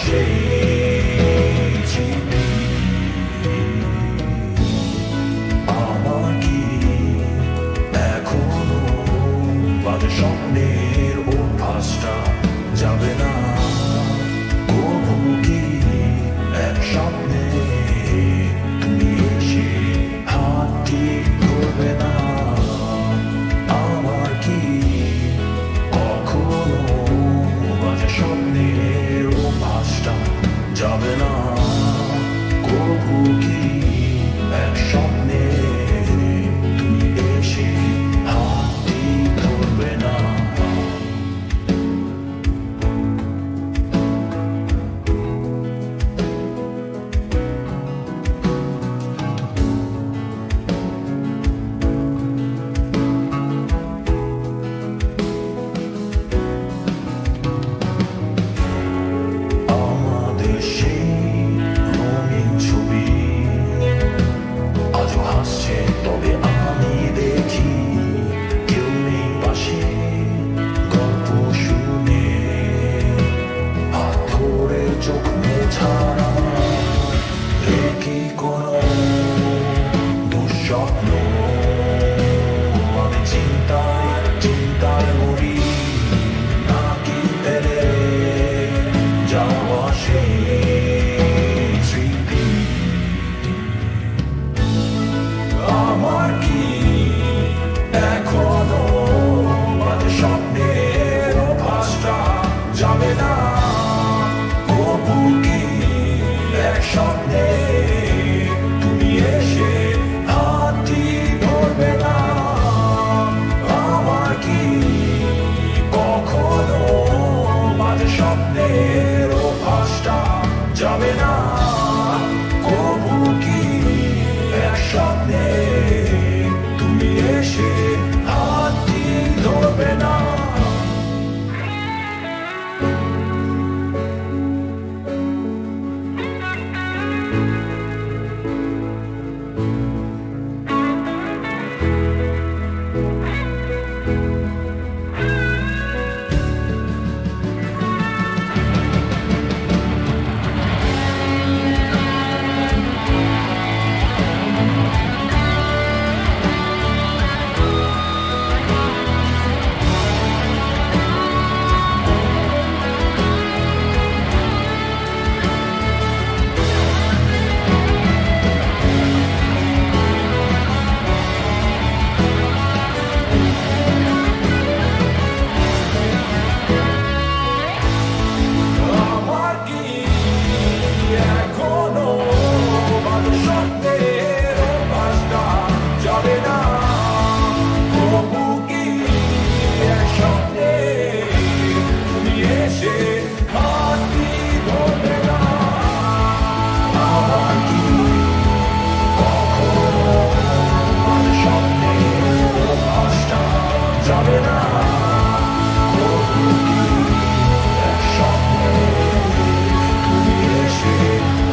সেই চিঠি আমার কি এখনো বাজে স্বপ্নের অভ্যাসটা যাবে না কবু কি এক স্বপ্নে তুমি এসে হাতটি ধরবে না আমার কি কখনো বাজে স্বপ্নের অভ্যাসটা যাবে না কবু কি এক স্বপ্নে তুমি এসে হাতটি ধরবে না আমাদের সেই রঙিন ছবি আজও হাসছে তবে আমি দেখি কেউ নেই পাশে গল্প শুনে হাত ধরে চোখ মোছানা রেখে কোনো দুঃস্বপ্ন আমি চিন্তায় চিন্তায় মরি নাকি তেলে যাওয়া সেই স্মৃতি আমার কি এখনো বাজে স্বপ্নের অভ্যাসটা যাবে না কবু কি এক স্বপ্নে তুমি এসে হাতটি ধরবে না আমার কি কখনো বাজে স্বপ্নের অভ্যাসটা যাবে না কবু কি এক স্বপ্নে তুমি এসে হাতটি ধরবে না আমার কি এখনো বাজে স্বপ্নের অভ্যাসটা যাবে না কবু কি এক স্বপ্নে তুমি এসে হাতটি ধরবে না আমার কি কখনো বাজে স্বপ্নের অভ্যাসটা যাবে না কবু কি এক স্বপ্নে তুমি এসে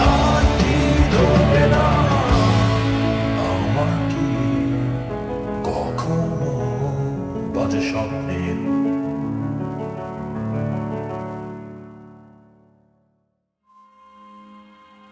হাতটি ধরবে না আমার কি কখনো বাজে স্বপ্নের